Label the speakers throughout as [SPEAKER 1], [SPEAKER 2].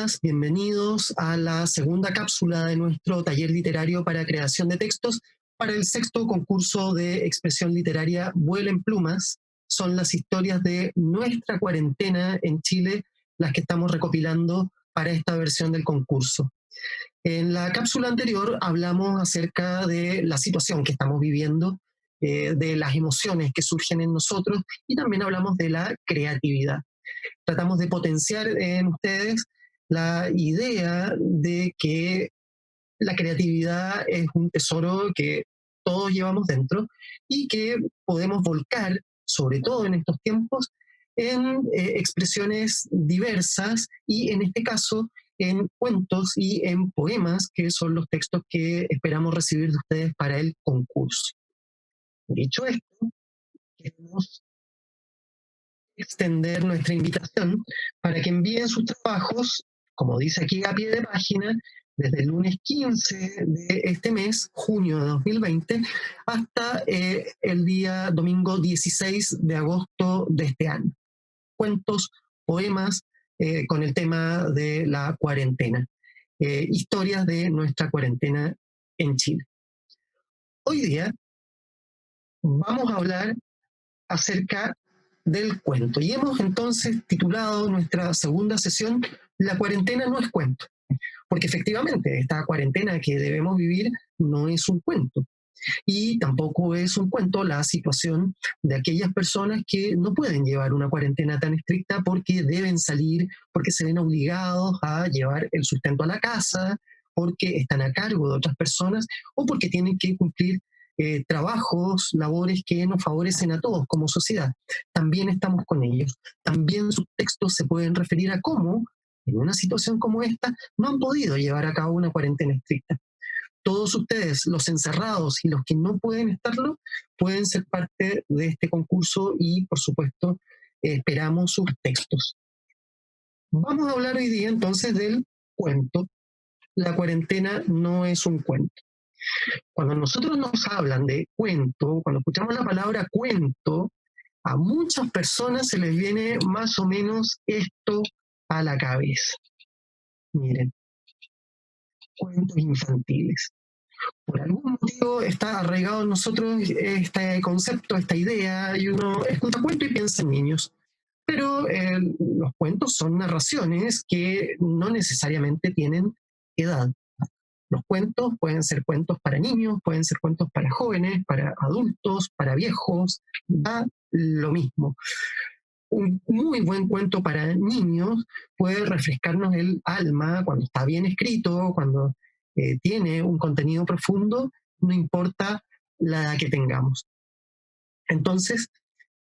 [SPEAKER 1] bienvenidas, bienvenidos a la segunda cápsula de nuestro taller literario para creación de textos para el sexto concurso de expresión literaria Vuelen Plumas. Son las historias de nuestra cuarentena en Chile las que estamos recopilando para esta versión del concurso. En la cápsula anterior hablamos acerca de la situación que estamos viviendo, de las emociones que surgen en nosotros y también hablamos de la creatividad. Tratamos de potenciar en ustedes la idea de que la creatividad es un tesoro que todos llevamos dentro y que podemos volcar, sobre todo en estos tiempos, en expresiones diversas y en este caso en cuentos y en poemas, que son los textos que esperamos recibir de ustedes para el concurso. Dicho esto, queremos extender nuestra invitación para que envíen sus trabajos, como dice aquí a pie de página, desde el lunes 15 de este mes, junio de 2020, hasta el día domingo 16 de agosto de este año. Cuentos, poemas con el tema de la cuarentena, historias de nuestra cuarentena en Chile. Hoy día vamos a hablar acerca del cuento. Y hemos entonces titulado nuestra segunda sesión La cuarentena no es cuento, porque efectivamente esta cuarentena que debemos vivir no es un cuento. Y tampoco es un cuento la situación de aquellas personas que no pueden llevar una cuarentena tan estricta porque deben salir, porque se ven obligados a llevar el sustento a la casa, porque están a cargo de otras personas o porque tienen que cumplir trabajos, labores que nos favorecen a todos como sociedad. También estamos con ellos. También sus textos se pueden referir a cómo, en una situación como esta, no han podido llevar a cabo una cuarentena estricta. Todos ustedes, los encerrados y los que no pueden estarlo, pueden ser parte de este concurso y, por supuesto, esperamos sus textos. Vamos a hablar hoy día entonces del cuento. La cuarentena no es un cuento. Cuando nosotros nos hablan de cuento, cuando escuchamos la palabra cuento, a muchas personas se les viene más o menos esto a la cabeza. Miren, cuentos infantiles. Por algún motivo está arraigado en nosotros este concepto, esta idea, y uno escucha cuento y piensa en niños. Pero los cuentos son narraciones que no necesariamente tienen edad. Los cuentos pueden ser cuentos para niños, pueden ser cuentos para jóvenes, para adultos, para viejos, da lo mismo. Un muy buen cuento para niños puede refrescarnos el alma cuando está bien escrito, cuando tiene un contenido profundo, no importa la edad que tengamos. Entonces,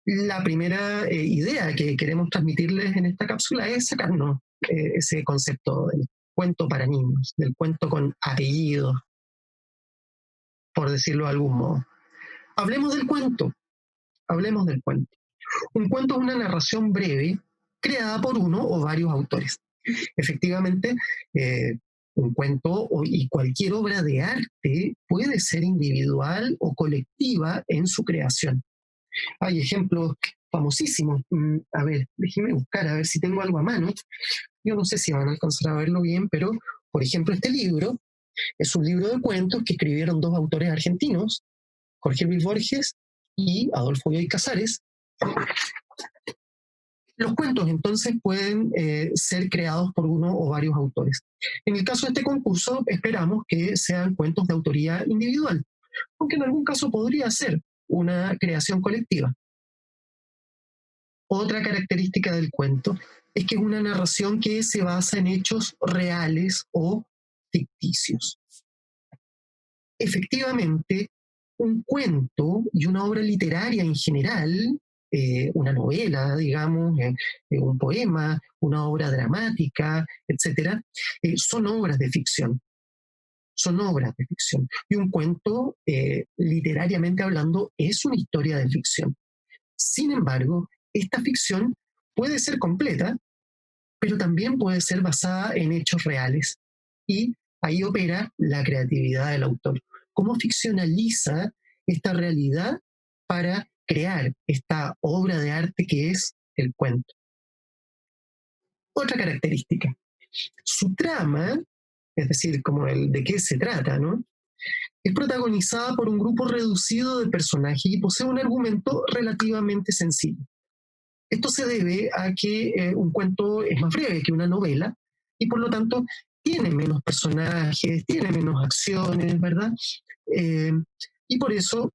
[SPEAKER 1] la primera idea que queremos transmitirles en esta cápsula es sacarnos ese concepto del cuento para niños, del cuento con apellido, por decirlo de algún modo. Hablemos del cuento, hablemos del cuento. Un cuento es una narración breve creada por uno o varios autores. Efectivamente, un cuento y cualquier obra de arte puede ser individual o colectiva en su creación. Hay ejemplos famosísimos. A ver, déjeme buscar a ver si tengo algo a mano. Yo no sé si van a alcanzar a verlo bien, pero, por ejemplo, este libro es un libro de cuentos que escribieron dos autores argentinos, Jorge Luis Borges y Adolfo Bioy Casares. Los cuentos entonces pueden ser creados por uno o varios autores. En el caso de este concurso esperamos que sean cuentos de autoría individual, aunque en algún caso podría ser una creación colectiva. Otra característica del cuento es que es una narración que se basa en hechos reales o ficticios. Efectivamente, un cuento y una obra literaria en general, una novela, digamos, un poema, una obra dramática, etcétera, son obras de ficción. Son obras de ficción. Y un cuento, literariamente hablando, es una historia de ficción. Sin embargo, esta ficción puede ser completa, pero también puede ser basada en hechos reales. Y ahí opera la creatividad del autor. ¿Cómo ficcionaliza esta realidad para crear esta obra de arte que es el cuento? Otra característica. Su trama, es decir, como el de qué se trata, ¿no? Es protagonizada por un grupo reducido de personajes y posee un argumento relativamente sencillo. Esto se debe a que un cuento es más breve que una novela y por lo tanto tiene menos personajes, tiene menos acciones, ¿verdad? Eh, y por eso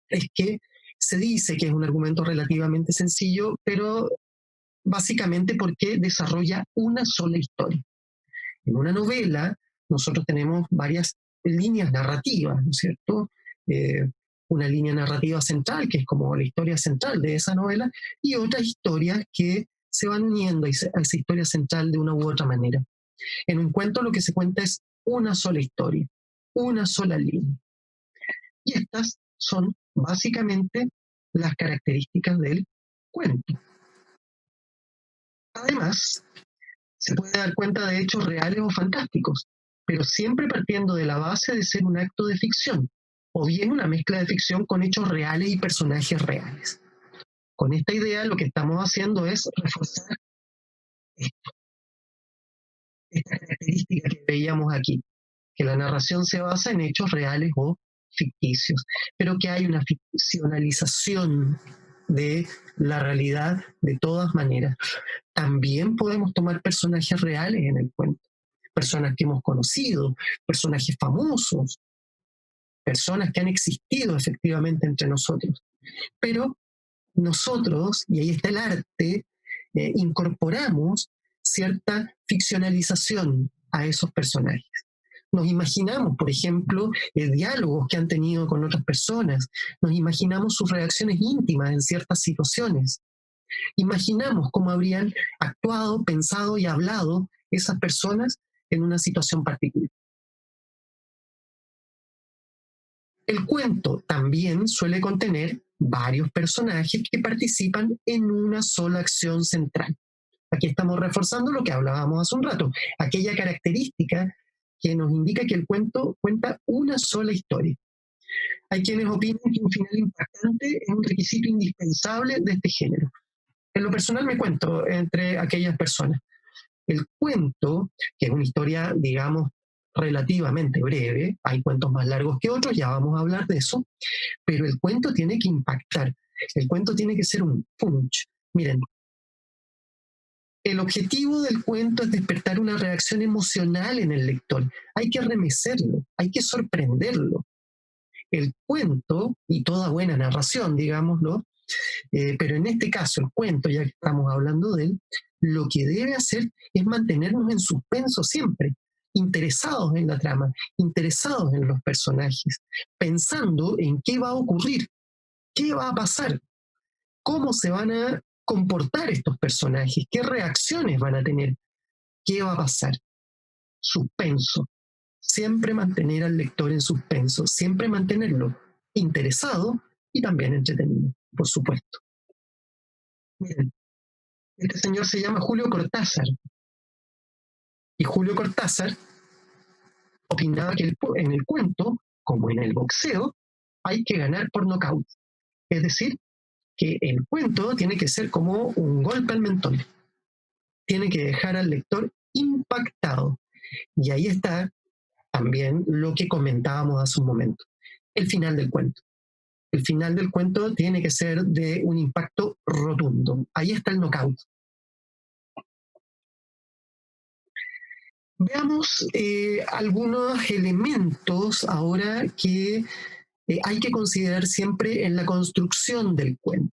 [SPEAKER 1] es que se dice que es un argumento relativamente sencillo, pero básicamente porque desarrolla una sola historia. En una novela nosotros tenemos varias líneas narrativas, ¿no es cierto? Eh, una línea narrativa central, que es como la historia central de esa novela, y otras historias que se van uniendo a esa historia central de una u otra manera. En un cuento lo que se cuenta es una sola historia, una sola línea. Y estas son básicamente las características del cuento. Además, se puede dar cuenta de hechos reales o fantásticos, pero siempre partiendo de la base de ser un acto de ficción, o bien una mezcla de ficción con hechos reales y personajes reales. Con esta idea lo que estamos haciendo es reforzar esta característica que veíamos aquí, que la narración se basa en hechos reales o ficticios, pero que hay una ficcionalización de la realidad de todas maneras. También podemos tomar personajes reales en el cuento, personas que hemos conocido, personajes famosos, personas que han existido efectivamente entre nosotros. Pero nosotros, y ahí está el arte, incorporamos cierta ficcionalización a esos personajes. Nos imaginamos, por ejemplo, diálogos que han tenido con otras personas, nos imaginamos sus reacciones íntimas en ciertas situaciones, imaginamos cómo habrían actuado, pensado y hablado esas personas en una situación particular. El cuento también suele contener varios personajes que participan en una sola acción central. Aquí estamos reforzando lo que hablábamos hace un rato, aquella característica que nos indica que el cuento cuenta una sola historia. Hay quienes opinan que un final impactante es un requisito indispensable de este género. En lo personal me cuento entre aquellas personas. El cuento, que es una historia, digamos, relativamente breve, hay cuentos más largos que otros, ya vamos a hablar de eso, pero el cuento tiene que impactar, el cuento tiene que ser un punch. Miren, el objetivo del cuento es despertar una reacción emocional en el lector. Hay que remecerlo, hay que sorprenderlo. El cuento y toda buena narración, digámoslo, pero en este caso el cuento, ya que estamos hablando de él, lo que debe hacer es mantenernos en suspenso siempre, interesados en la trama, interesados en los personajes, pensando en qué va a ocurrir, qué va a pasar, cómo se van a comportar estos personajes, qué reacciones van a tener, qué va a pasar. Suspenso. Siempre mantener al lector en suspenso, siempre mantenerlo interesado y también entretenido, por supuesto. Miren, este señor se llama Julio Cortázar y Julio Cortázar opinaba que en el cuento, como en el boxeo, hay que ganar por nocaut. Es decir, que el cuento tiene que ser como un golpe al mentón. Tiene que dejar al lector impactado. Y ahí está también lo que comentábamos hace un momento, el final del cuento. El final del cuento tiene que ser de un impacto rotundo. Ahí está el knockout. Veamos algunos elementos ahora que hay que considerar siempre en la construcción del cuento.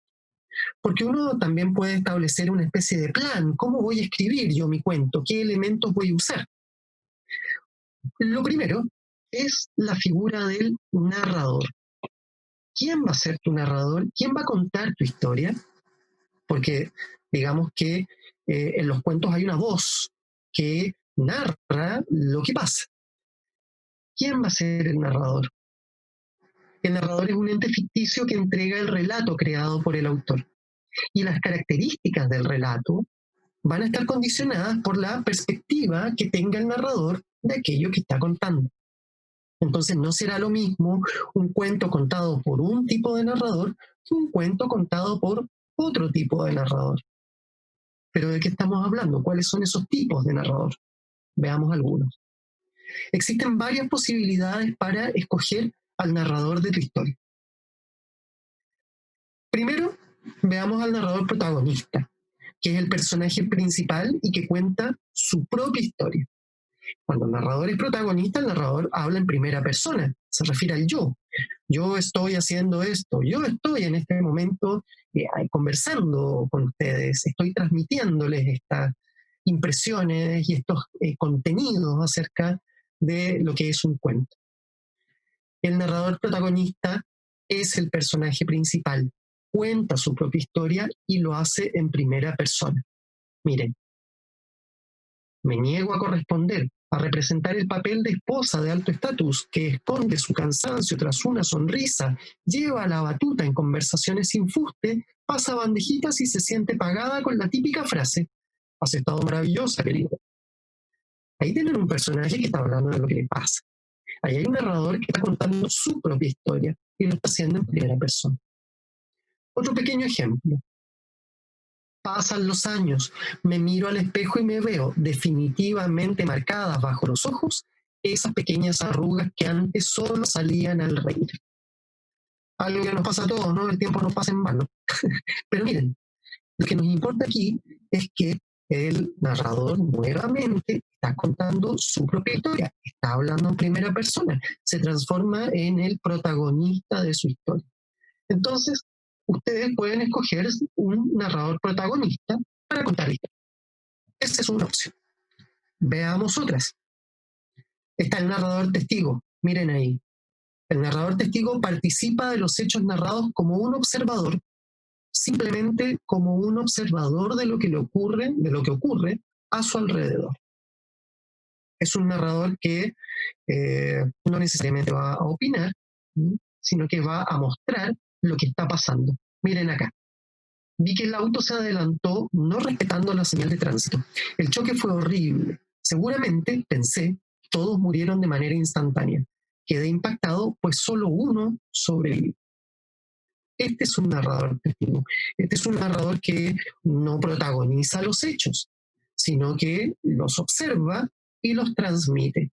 [SPEAKER 1] Porque uno también puede establecer una especie de plan. ¿Cómo voy a escribir yo mi cuento? ¿Qué elementos voy a usar? Lo primero es la figura del narrador. ¿Quién va a ser tu narrador? ¿Quién va a contar tu historia? Porque digamos que en los cuentos hay una voz que narra lo que pasa. ¿Quién va a ser el narrador? El narrador es un ente ficticio que entrega el relato creado por el autor. Y las características del relato van a estar condicionadas por la perspectiva que tenga el narrador de aquello que está contando. Entonces no será lo mismo un cuento contado por un tipo de narrador que un cuento contado por otro tipo de narrador. Pero ¿de qué estamos hablando? ¿Cuáles son esos tipos de narrador? Veamos algunos. Existen varias posibilidades para escoger al narrador de tu historia. Primero, veamos al narrador protagonista, que es el personaje principal y que cuenta su propia historia. Cuando el narrador es protagonista, el narrador habla en primera persona, se refiere al yo. Yo estoy haciendo esto, yo estoy en este momento conversando con ustedes, estoy transmitiéndoles estas impresiones y estos contenidos acerca de lo que es un cuento. El narrador protagonista es el personaje principal, cuenta su propia historia y lo hace en primera persona. Miren, me niego a corresponder, a representar el papel de esposa de alto estatus que esconde su cansancio tras una sonrisa, lleva la batuta en conversaciones sin fuste, pasa bandejitas y se siente pagada con la típica frase: has estado maravillosa, querido. Ahí tienen un personaje que está hablando de lo que le pasa. Ahí hay un narrador que está contando su propia historia y lo está haciendo en primera persona. Otro pequeño ejemplo. Pasan los años, me miro al espejo y me veo definitivamente marcadas bajo los ojos esas pequeñas arrugas que antes solo salían al reír. Algo que nos pasa a todos, ¿no? El tiempo no pasa en vano. Pero miren, lo que nos importa aquí es que el narrador nuevamente está contando su propia historia, está hablando en primera persona, se transforma en el protagonista de su historia. Entonces, ustedes pueden escoger un narrador protagonista para contar la historia. Esa es una opción. Veamos otras. Está el narrador testigo. Miren ahí. El narrador testigo participa de los hechos narrados como un observador, simplemente como un observador de lo que le ocurre, de lo que ocurre a su alrededor. Es un narrador que no necesariamente va a opinar, sino que va a mostrar lo que está pasando. Miren acá. Vi que el auto se adelantó no respetando la señal de tránsito. El choque fue horrible. Seguramente, pensé, todos murieron de manera instantánea. Quedé impactado, pues solo uno sobrevivió. Este es un narrador testigo. Este es un narrador que no protagoniza los hechos, sino que los observa y los transmite.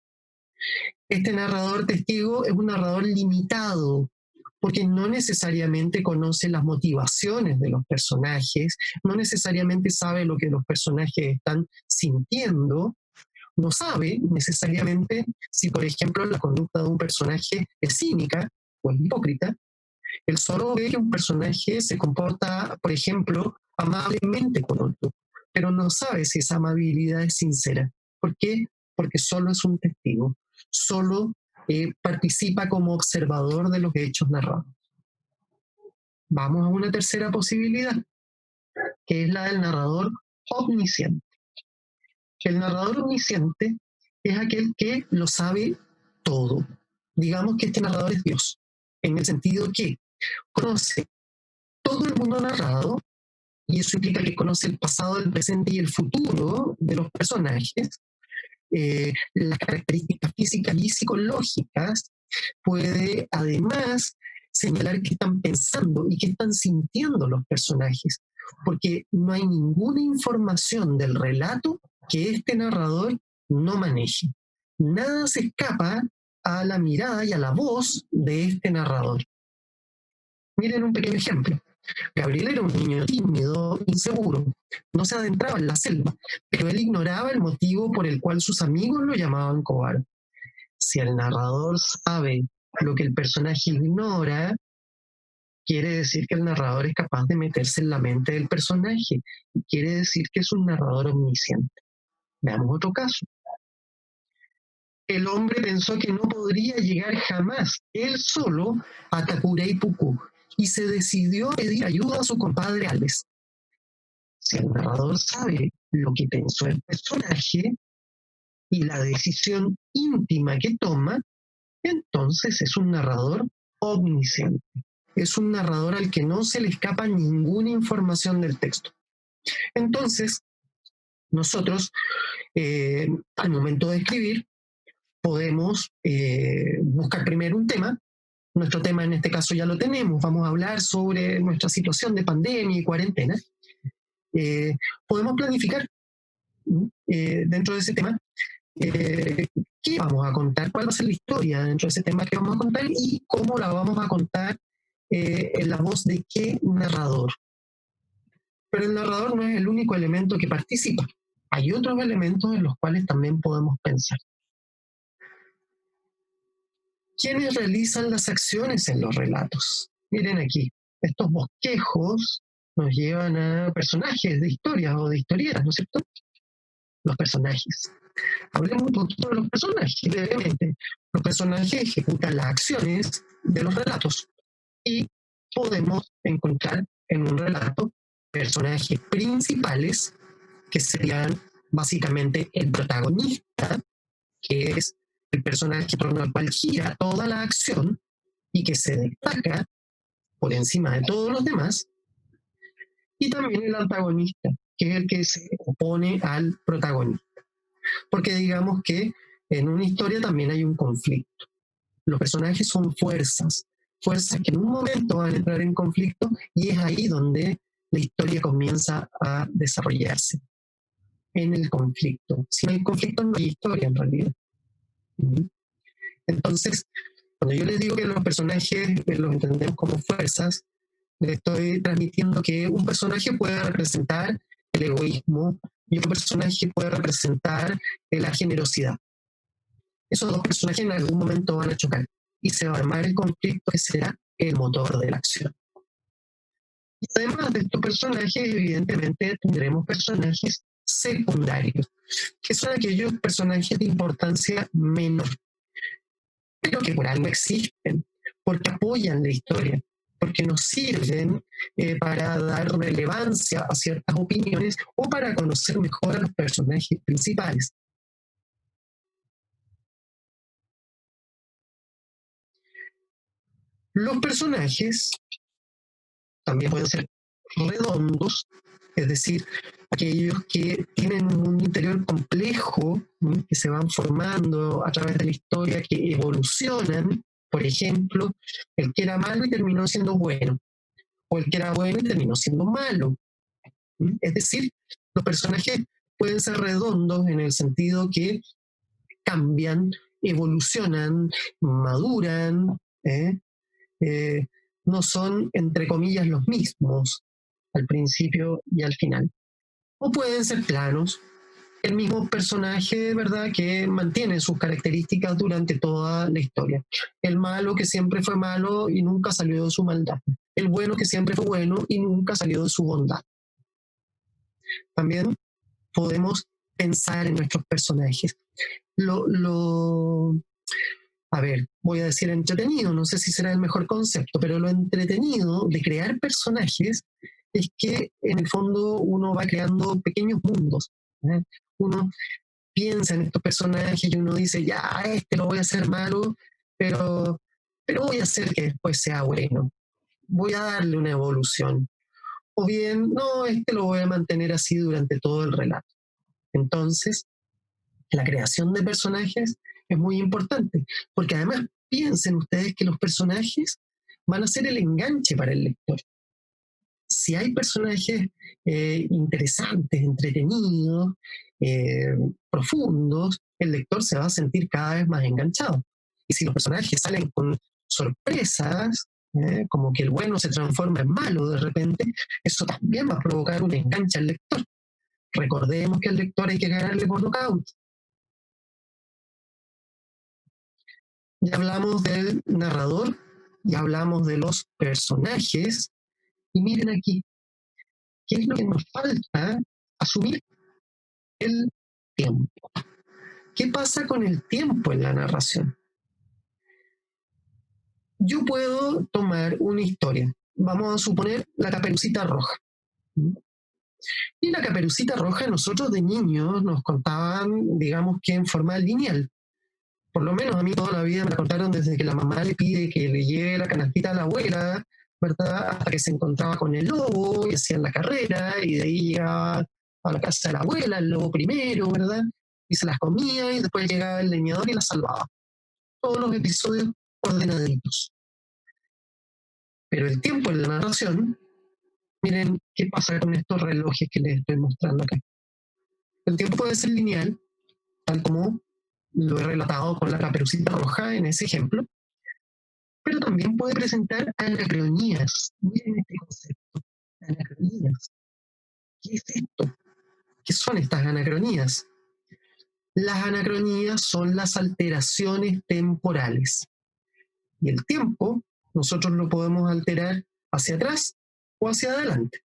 [SPEAKER 1] Este narrador testigo es un narrador limitado, porque no necesariamente conoce las motivaciones de los personajes, no necesariamente sabe lo que los personajes están sintiendo, no sabe necesariamente si, por ejemplo, la conducta de un personaje es cínica o es hipócrita. Él solo ve que un personaje se comporta, por ejemplo, amablemente con otro, pero no sabe si esa amabilidad es sincera. ¿Por qué? Porque solo es un testigo, solo participa como observador de los hechos narrados. Vamos a una tercera posibilidad, que es la del narrador omnisciente. El narrador omnisciente es aquel que lo sabe todo. Digamos que este narrador es Dios, en el sentido que conoce todo el mundo narrado, y eso implica que conoce el pasado, el presente y el futuro de los personajes, las características físicas y psicológicas, puede además señalar qué están pensando y qué están sintiendo los personajes, porque no hay ninguna información del relato que este narrador no maneje. Nada se escapa a la mirada y a la voz de este narrador. Miren un pequeño ejemplo. Gabriel era un niño tímido, inseguro, no se adentraba en la selva, pero él ignoraba el motivo por el cual sus amigos lo llamaban cobarde. Si el narrador sabe lo que el personaje ignora, quiere decir que el narrador es capaz de meterse en la mente del personaje y quiere decir que es un narrador omnisciente. Veamos otro caso. El hombre pensó que no podría llegar jamás, él solo, a Tacuray-Pucú y se decidió a pedir ayuda a su compadre Alves. Si el narrador sabe lo que pensó el personaje y la decisión íntima que toma, entonces es un narrador omnisciente. Es un narrador al que no se le escapa ninguna información del texto. Entonces, nosotros, al momento de escribir, podemos buscar primero un tema. Nuestro tema en este caso ya lo tenemos. Vamos a hablar sobre nuestra situación de pandemia y cuarentena. Podemos planificar dentro de ese tema eh, qué vamos a contar, cuál va a ser la historia dentro de ese tema que vamos a contar y cómo la vamos a contar en la voz de qué narrador. Pero el narrador no es el único elemento que participa. Hay otros elementos en los cuales también podemos pensar. ¿Quiénes realizan las acciones en los relatos? Miren aquí, estos bosquejos nos llevan a personajes de historias o de historietas, ¿no es cierto? Los personajes. Hablemos un poquito de los personajes, brevemente. Los personajes ejecutan las acciones de los relatos y podemos encontrar en un relato personajes principales que serían básicamente el protagonista, que es el personaje por el cual gira toda la acción y que se destaca por encima de todos los demás, y también el antagonista, que es el que se opone al protagonista. Porque digamos que en una historia también hay un conflicto. Los personajes son fuerzas, fuerzas que en un momento van a entrar en conflicto y es ahí donde la historia comienza a desarrollarse, en el conflicto. Si no hay conflicto, no hay historia en realidad. Entonces, cuando yo les digo que los personajes los entendemos como fuerzas, les estoy transmitiendo que un personaje puede representar el egoísmo y un personaje puede representar la generosidad. Esos dos personajes en algún momento van a chocar y se va a armar el conflicto que será el motor de la acción. Y además de estos personajes, evidentemente tendremos personajes secundarios, que son aquellos personajes de importancia menor, pero que por algo existen, porque apoyan la historia, porque nos sirven para dar relevancia a ciertas opiniones o para conocer mejor a los personajes principales. Los personajes también pueden ser redondos, es decir, aquellos que tienen un mundo interior complejo, que se van formando a través de la historia, que evolucionan. Por ejemplo, el que era malo y terminó siendo bueno, o el que era bueno y terminó siendo malo. Es decir, los personajes pueden ser redondos en el sentido que cambian, evolucionan, maduran, no son, entre comillas, los mismos al principio y al final. O pueden ser planos, el mismo personaje, ¿verdad?, que mantiene sus características durante toda la historia. El malo que siempre fue malo y nunca salió de su maldad. El bueno que siempre fue bueno y nunca salió de su bondad. También podemos pensar en nuestros personajes. A ver, voy a decir entretenido, no sé si será el mejor concepto, pero lo entretenido de crear personajes es que en el fondo uno va creando pequeños mundos. Uno piensa en estos personajes y uno dice, ya, este lo voy a hacer malo, pero, pero voy a hacer que después sea bueno. Voy a darle una evolución. O bien, no, este lo voy a mantener así durante todo el relato. Entonces, la creación de personajes es muy importante, porque además piensen ustedes que los personajes van a ser el enganche para el lector. Si hay personajes interesantes, entretenidos, profundos, el lector se va a sentir cada vez más enganchado. Y si los personajes salen con sorpresas, como que el bueno se transforma en malo de repente, eso también va a provocar un enganche al lector. Recordemos que al lector hay que ganarle por nocaut. Ya hablamos del narrador, ya hablamos de los personajes, y miren aquí, ¿qué es lo que nos falta? Asumir el tiempo. ¿Qué pasa con el tiempo en la narración? Yo puedo tomar una historia, vamos a suponer la Caperucita Roja. Y la Caperucita Roja nosotros de niños nos contaban, digamos que en forma lineal. Por lo menos a mí toda la vida me la contaron desde que la mamá le pide que le lleve la canastita a la abuela, ¿verdad? Hasta que se encontraba con el lobo y hacían la carrera y de ahí llegaba a la casa de la abuela, el lobo primero, ¿verdad? Y se las comía y después llegaba el leñador y las salvaba. Todos los episodios ordenaditos. Pero el tiempo en la narración, miren qué pasa con estos relojes que les estoy mostrando acá. El tiempo puede ser lineal, tal como lo he relatado con la Caperucita Roja en ese ejemplo, pero también puede presentar anacronías. Miren este concepto, anacronías. ¿Qué es esto? ¿Qué son estas anacronías? Las anacronías son las alteraciones temporales. Y el tiempo nosotros lo podemos alterar hacia atrás o hacia adelante.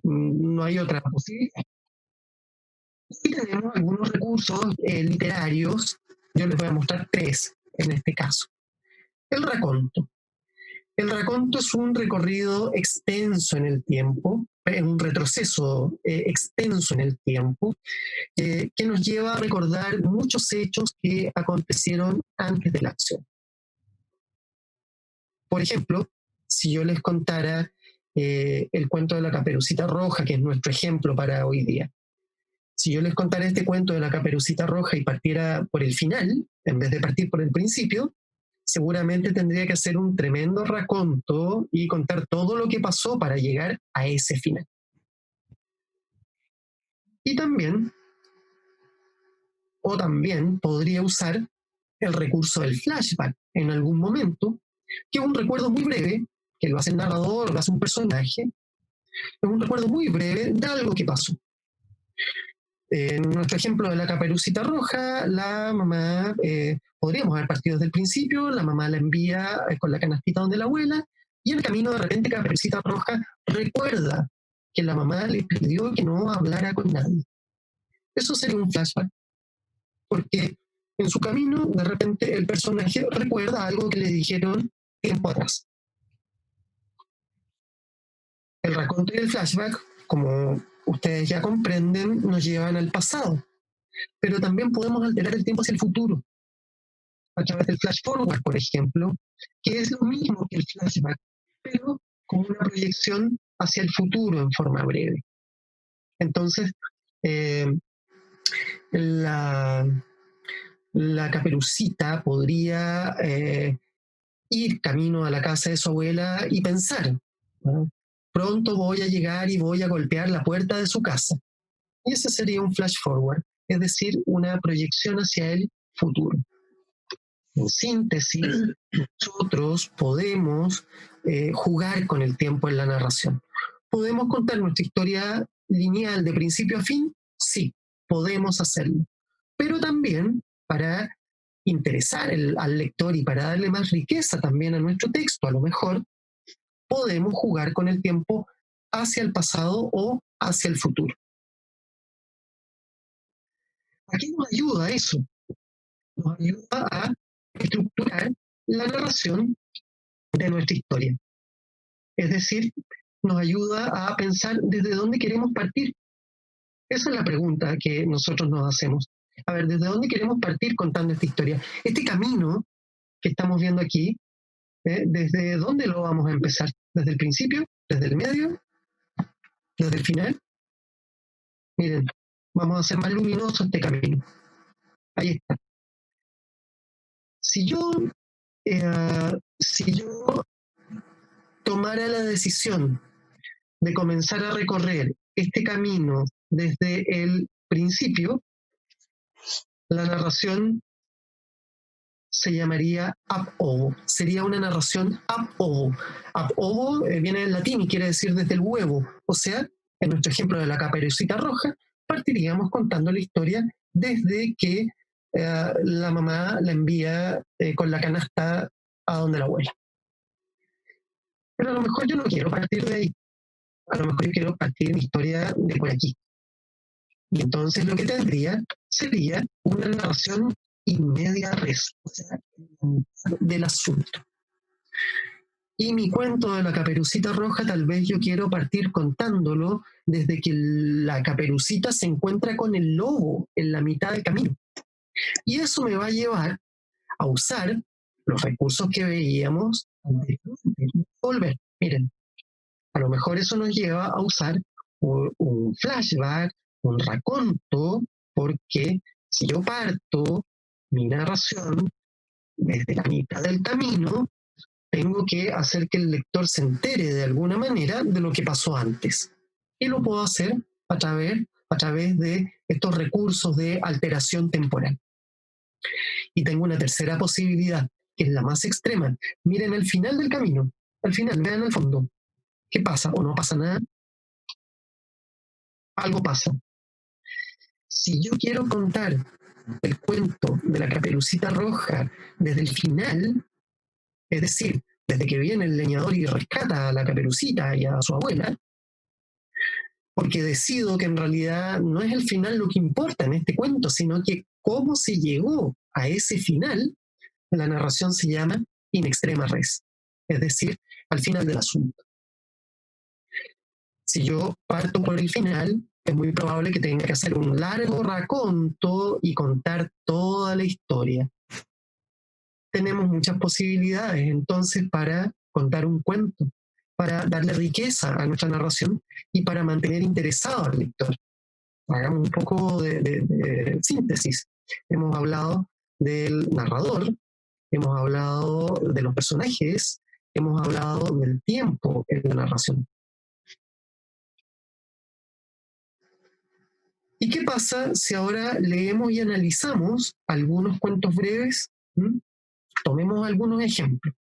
[SPEAKER 1] No hay otra posibilidad. Y tenemos algunos recursos literarios. Yo les voy a mostrar 3 en este caso. El raconto. El raconto es un recorrido extenso en el tiempo, un retroceso extenso en el tiempo, que nos lleva a recordar muchos hechos que acontecieron antes de la acción. Por ejemplo, si yo les contara el cuento de la Caperucita Roja, que es nuestro ejemplo para hoy día. Si yo les contara este cuento de la Caperucita Roja y partiera por el final, en vez de partir por el principio, seguramente tendría que hacer un tremendo raconto y contar todo lo que pasó para llegar a ese final. Y también podría usar el recurso del flashback en algún momento, que es un recuerdo muy breve, que lo hace el narrador, lo hace un personaje, es un recuerdo muy breve de algo que pasó. En nuestro ejemplo de la Caperucita Roja, la mamá, podríamos haber partido desde el principio, la mamá la envía con la canastita donde la abuela, y en el camino de repente Caperucita Roja recuerda que la mamá le pidió que no hablara con nadie. Eso sería un flashback, porque en su camino de repente el personaje recuerda algo que le dijeron tiempo atrás. El raconto y el flashback, como ustedes ya comprenden, nos llevan al pasado, pero también podemos alterar el tiempo hacia el futuro, a través del flash forward, por ejemplo, que es lo mismo que el flashback, pero con una proyección hacia el futuro en forma breve. Entonces, la Caperucita podría ir camino a la casa de su abuela y pensar, ¿no? Pronto voy a llegar y voy a golpear la puerta de su casa. Y ese sería un flash forward, es decir, una proyección hacia el futuro. En síntesis, nosotros podemos jugar con el tiempo en la narración. ¿Podemos contar nuestra historia lineal de principio a fin? Sí, podemos hacerlo. Pero también, para interesar al lector y para darle más riqueza también a nuestro texto, a lo mejor, podemos jugar con el tiempo hacia el pasado o hacia el futuro. ¿A qué nos ayuda eso? Nos ayuda a estructurar la narración de nuestra historia. Es decir, nos ayuda a pensar desde dónde queremos partir. Esa es la pregunta que nosotros nos hacemos. A ver, ¿desde dónde queremos partir contando esta historia? Este camino que estamos viendo aquí, ¿desde dónde lo vamos a empezar? ¿Desde el principio? ¿Desde el medio? ¿Desde el final? Miren, vamos a hacer más luminoso este camino. Ahí está. Si yo tomara la decisión de comenzar a recorrer este camino desde el principio, la narración se llamaría ab ovo. Sería una narración ab ovo. Ab ovo viene del latín y quiere decir desde el huevo. O sea, en nuestro ejemplo de la Caperucita Roja, partiríamos contando la historia desde que la mamá la envía con la canasta a donde la abuela. Pero a lo mejor yo no quiero partir de ahí. A lo mejor yo quiero partir mi historia de por aquí. Y entonces lo que tendría sería una narración in media res, o sea, del asunto. Y mi cuento de la Caperucita Roja, tal vez yo quiero partir contándolo desde que la Caperucita se encuentra con el lobo en la mitad del camino. Y eso me va a llevar a usar los recursos que veíamos volver. Miren, a lo mejor eso nos lleva a usar un flashback, un raconto, porque si yo parto mi narración desde la mitad del camino, tengo que hacer que el lector se entere de alguna manera de lo que pasó antes. Y lo puedo hacer a través de estos recursos de alteración temporal. Y tengo una tercera posibilidad, que es la más extrema. Miren el final del camino, al final, vean al fondo. ¿Qué pasa? ¿O no pasa nada? Algo pasa. Si yo quiero contar el cuento de la Caperucita Roja desde el final, es decir, desde que viene el leñador y rescata a la Caperucita y a su abuela, porque decido que en realidad no es el final lo que importa en este cuento, sino que cómo se llegó a ese final, la narración se llama in extrema res, es decir, al final del asunto. Si yo parto por el final, es muy probable que tenga que hacer un largo raconto y contar toda la historia. Tenemos muchas posibilidades entonces para contar un cuento, para darle riqueza a nuestra narración y para mantener interesado al lector. Hagamos un poco de síntesis. Hemos hablado del narrador, hemos hablado de los personajes, hemos hablado del tiempo en la narración. ¿Y qué pasa si ahora leemos y analizamos algunos cuentos breves? Tomemos algunos ejemplos.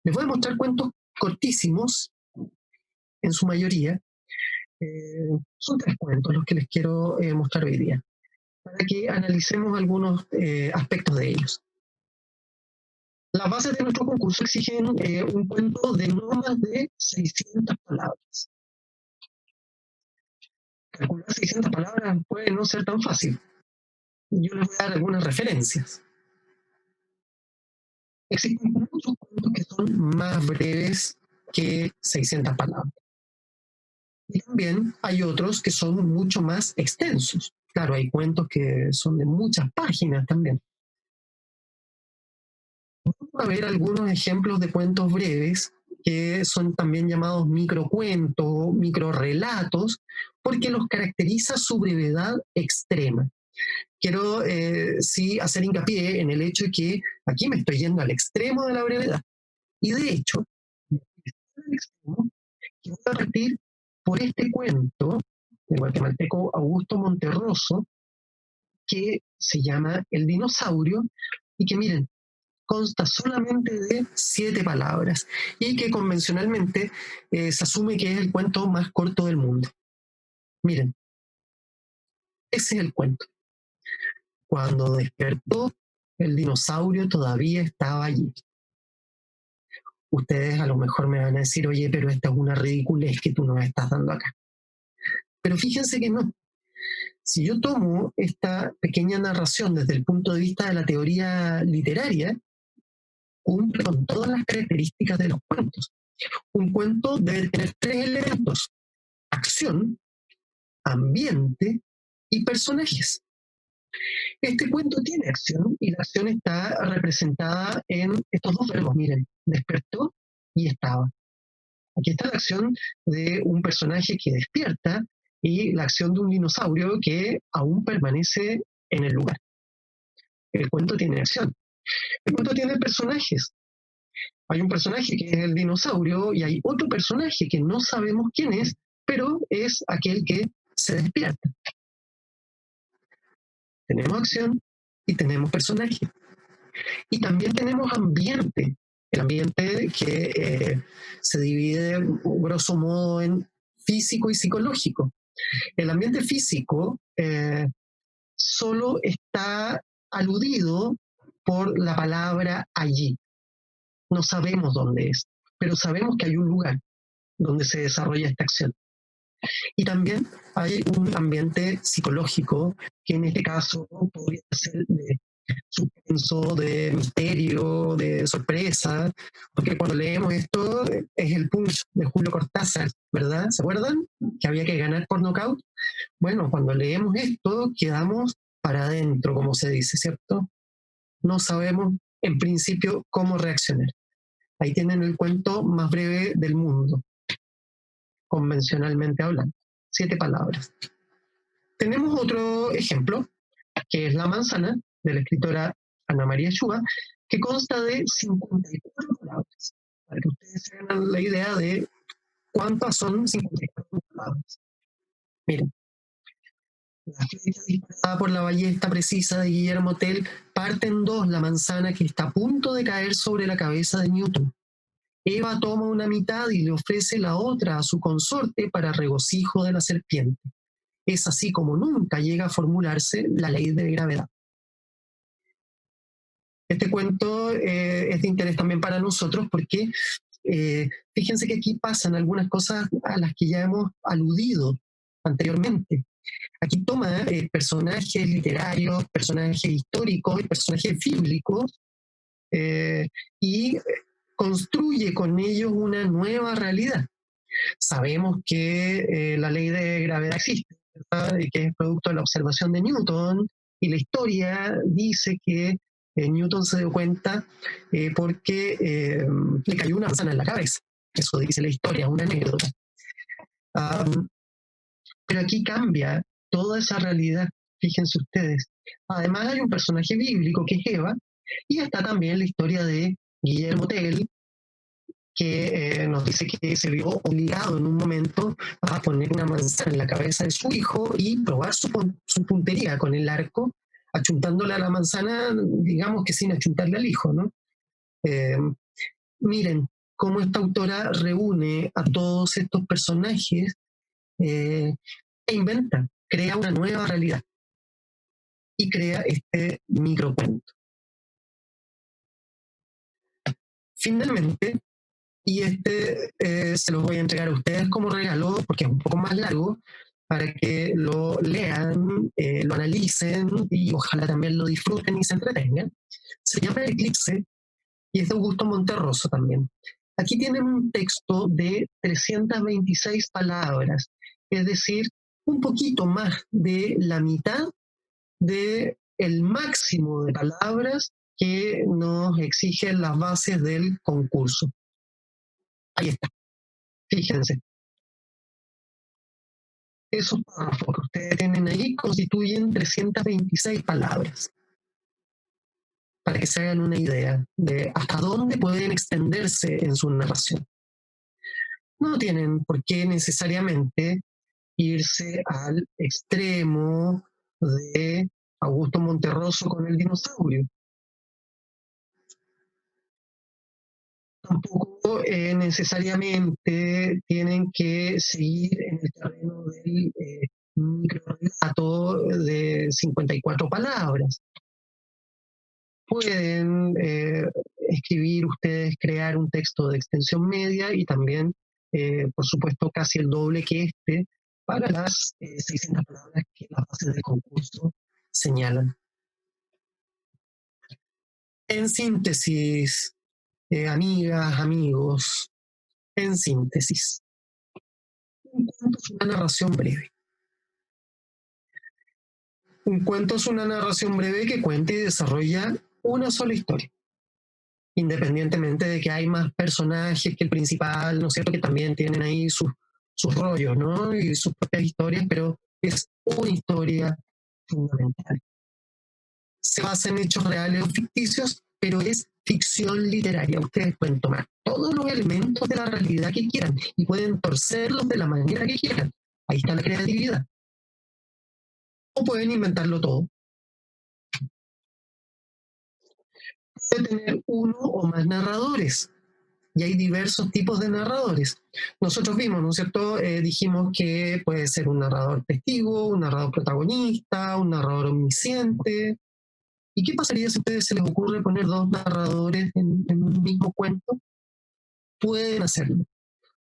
[SPEAKER 1] Les voy a mostrar cuentos cortísimos, en su mayoría. Son 3 cuentos los que les quiero mostrar hoy día, para que analicemos algunos aspectos de ellos. Las bases de nuestro concurso exigen un cuento de no más de 600 palabras. Calcular 600 palabras puede no ser tan fácil. Yo les voy a dar algunas referencias. Existen muchos cuentos que son más breves que 600 palabras. Y también hay otros que son mucho más extensos. Claro, hay cuentos que son de muchas páginas también. Vamos a ver algunos ejemplos de cuentos breves que son también llamados microcuentos, microrelatos, porque los caracteriza su brevedad extrema. Quiero sí hacer hincapié en el hecho de que aquí me estoy yendo al extremo de la brevedad. Y de hecho, al extremo, voy a partir por este cuento del guatemalteco Augusto Monterroso, que se llama El dinosaurio, y que miren, consta solamente de 7 palabras y que convencionalmente se asume que es el cuento más corto del mundo. Miren, ese es el cuento. Cuando despertó, el dinosaurio todavía estaba allí. Ustedes a lo mejor me van a decir, oye, pero esta es una ridiculez que tú nos estás dando acá. Pero fíjense que no. Si yo tomo esta pequeña narración desde el punto de vista de la teoría literaria, cumple con todas las características de los cuentos. Un cuento debe tener 3 elementos: acción, ambiente y personajes. Este cuento tiene acción y la acción está representada en estos 2 verbos, miren, despertó y estaba. Aquí está la acción de un personaje que despierta y la acción de un dinosaurio que aún permanece en el lugar. El cuento tiene acción. El cuento tiene personajes. Hay un personaje que es el dinosaurio y hay otro personaje que no sabemos quién es, pero es aquel que se despierta. Tenemos acción y tenemos personaje. Y también tenemos ambiente. El ambiente que se divide, grosso modo, en físico y psicológico. El ambiente físico solo está aludido por la palabra allí. No sabemos dónde es, pero sabemos que hay un lugar donde se desarrolla esta acción. Y también hay un ambiente psicológico, que en este caso podría ser de suspenso, de misterio, de sorpresa, porque cuando leemos esto es el Punch de Julio Cortázar, ¿verdad? ¿Se acuerdan? Que había que ganar por nocaut. Bueno, cuando leemos esto quedamos para adentro, como se dice, ¿cierto? No sabemos en principio cómo reaccionar. Ahí tienen el cuento más breve del mundo, convencionalmente hablando. 7 palabras. Tenemos otro ejemplo, que es La manzana, de la escritora Ana María Schua, que consta de 54 palabras, para que ustedes se hagan la idea de cuántas son 54 palabras. Miren, La flecha disparada por la ballesta precisa de Guillermo Tell parte en dos la manzana que está a punto de caer sobre la cabeza de Newton. Eva toma una mitad y le ofrece la otra a su consorte para regocijo de la serpiente. Es así como nunca llega a formularse la ley de gravedad. Este cuento es de interés también para nosotros porque fíjense que aquí pasan algunas cosas a las que ya hemos aludido anteriormente. Aquí toma personajes literarios, personajes históricos y personajes bíblicos eh, y construye con ellos una nueva realidad. Sabemos que la ley de gravedad existe, ¿verdad? Y que es producto de la observación de Newton, y la historia dice que Newton se dio cuenta porque le cayó una manzana en la cabeza. Eso dice la historia, una anécdota. Um, pero aquí cambia toda esa realidad, fíjense ustedes. Además hay un personaje bíblico que es Eva, y está también la historia de Guillermo Tell, que nos dice que se vio obligado en un momento a poner una manzana en la cabeza de su hijo y probar su puntería con el arco, achuntándole a la manzana, digamos que sin achuntarle al hijo, ¿no? Eh, Miren cómo esta autora reúne a todos estos personajes e inventa, crea una nueva realidad y crea este microcuento. Finalmente, y este se los voy a entregar a ustedes como regalo, porque es un poco más largo, para que lo lean, lo analicen y ojalá también lo disfruten y se entretengan. Se llama Eclipse y es de Augusto Monterroso también. Aquí tienen un texto de 326 palabras, es decir, un poquito más de la mitad de el máximo de palabras que nos exigen las bases del concurso. Ahí está, fíjense. Esos párrafos que ustedes tienen ahí constituyen 326 palabras, para que se hagan una idea de hasta dónde pueden extenderse en su narración. No tienen por qué necesariamente irse al extremo de Augusto Monterroso con el dinosaurio. Tampoco necesariamente tienen que seguir en el terreno del microrelato de 54 palabras. Pueden escribir ustedes, crear un texto de extensión media y también, por supuesto, casi el doble que este para las 600 palabras que las bases del concurso señalan. En síntesis, amigas, amigos, en síntesis, un cuento es una narración breve. Un cuento es una narración breve que cuenta y desarrolla una sola historia, independientemente de que hay más personajes que el principal, ¿no es cierto? Que también tienen ahí sus rollos, ¿no? Y sus propias historias, pero es una historia fundamental. Se basa en hechos reales o ficticios, pero es ficción literaria. Ustedes pueden tomar todos los elementos de la realidad que quieran y pueden torcerlos de la manera que quieran. Ahí está la creatividad. O pueden inventarlo todo. Puede tener uno o más narradores. Y hay diversos tipos de narradores. Nosotros vimos, ¿no es cierto? Dijimos que puede ser un narrador testigo, un narrador protagonista, un narrador omnisciente. ¿Y qué pasaría si a ustedes se les ocurre poner dos narradores en un mismo cuento? Pueden hacerlo.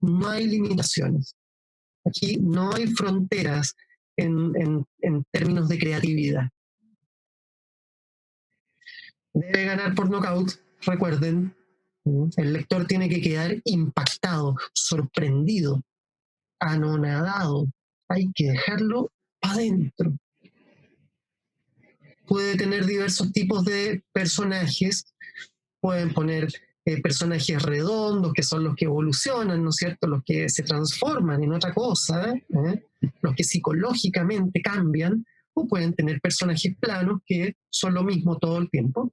[SPEAKER 1] No hay limitaciones. Aquí no hay fronteras en términos de creatividad. Debe ganar por nocaut, recuerden. El lector tiene que quedar impactado, sorprendido, anonadado. Hay que dejarlo adentro. Puede tener diversos tipos de personajes. Pueden poner personajes redondos, que son los que evolucionan, ¿no es cierto? Los que se transforman en otra cosa, los que psicológicamente cambian, o pueden tener personajes planos que son lo mismo todo el tiempo.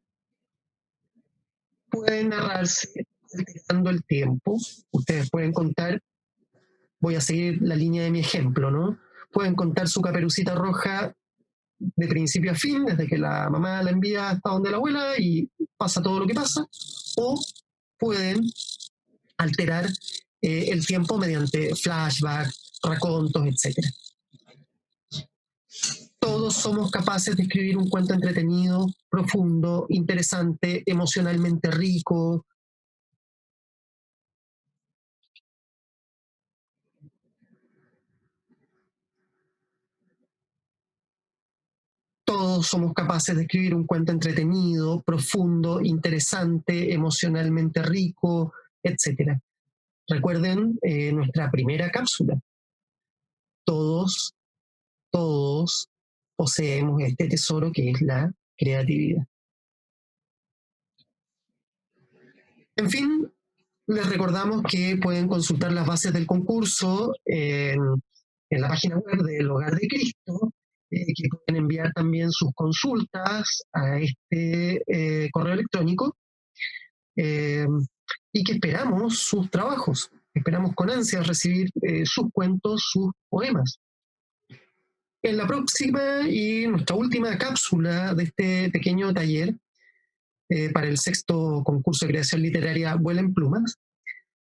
[SPEAKER 1] Pueden narrarse alterando el tiempo. Ustedes pueden contar, voy a seguir la línea de mi ejemplo, ¿no? pueden contar su Caperucita Roja de principio a fin, desde que la mamá la envía hasta donde la abuela y pasa todo lo que pasa, o pueden alterar el tiempo mediante flashback, racontos, etc. Todos somos capaces de escribir un cuento entretenido, profundo, interesante, emocionalmente rico. Todos somos capaces de escribir un cuento entretenido, profundo, interesante, emocionalmente rico, etc. Recuerden nuestra primera cápsula. Todos, todos poseemos este tesoro que es la creatividad. En fin, les recordamos que pueden consultar las bases del concurso en la página web del Hogar de Cristo, que pueden enviar también sus consultas a este correo electrónico eh, y que esperamos sus trabajos. Esperamos con ansias recibir sus cuentos, sus poemas. En la próxima y nuestra última cápsula de este pequeño taller para el sexto concurso de creación literaria Vuelen Plumas,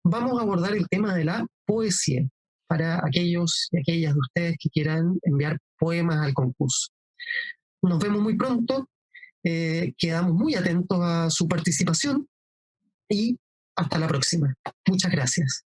[SPEAKER 1] vamos a abordar el tema de la poesía para aquellos y aquellas de ustedes que quieran enviar poemas al concurso. Nos vemos muy pronto, quedamos muy atentos a su participación y hasta la próxima. Muchas gracias.